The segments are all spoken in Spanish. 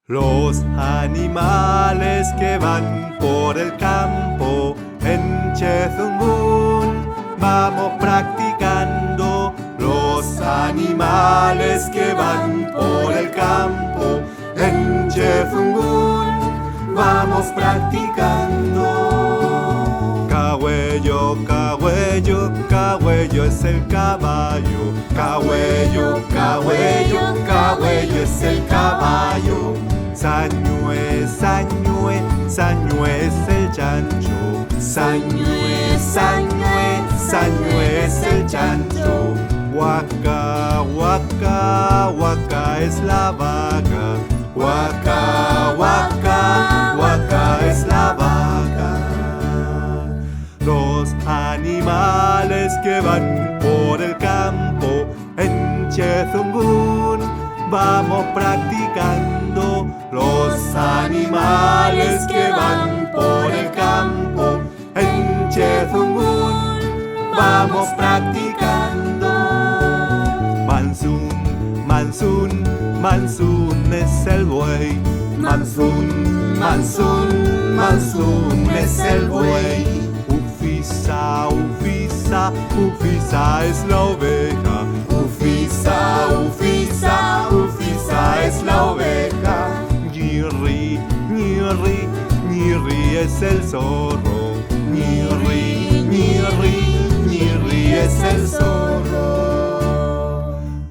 Los animales que van por el campo en Chezungun, vamos practicando. Los animales que van por el campo en Chezungun, vamos practicando. Cahuello, cahuello, cahuello es el caballo. Cahuello, cahuello, cahuello es el caballo. Sañue, sañue, sañue es el chancho. Sañue, sañue, sañue es el chancho. Huaca, huaca, huaca es la vaca. Huaca, huaca, huaca es la vaca. Los animales que van por el campo en Chezungun, vamos practicando. Los animales que van por el campo en Chezungun, vamos practicando. Mansun, mansun, mansun es el buey. Mansun, mansun, mansun es el buey. Ufisa, ufisa, ufisa es la oveja. Ufisa, ufisa, ufisa es la oveja. Ñirri, ñirri, ñirri es el zorro. Ñirri, ñirri, ñirri es el zorro.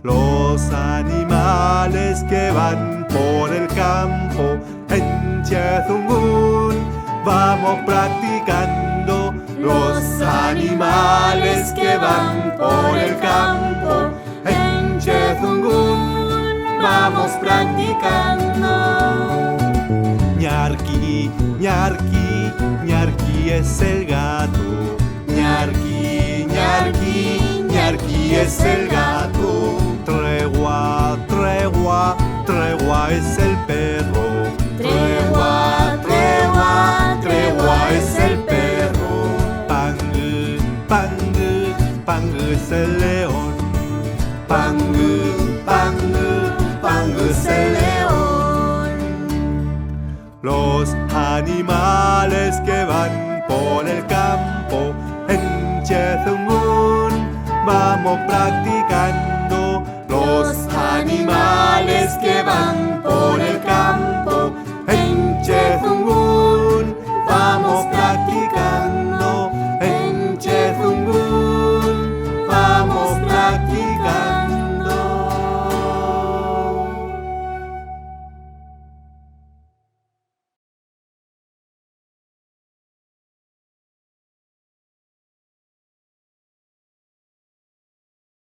Los animales que van por el campo en Chezungun, vamos practicando. Los animales que van por el campo en Chezungun, vamos practicando. Ñarqui, ñarqui, ñarqui es el gato. Ñarqui, ñarqui, ñarqui es el gato. Tregua, tregua, tregua es el perro. Tregua, tregua, tregua es el perro. Pangu, pangu, pangu es el león. Pangu, pangu, pangu es el león. Los animales que van por el campo en Chezungun, vamos practicando. Los animales que van por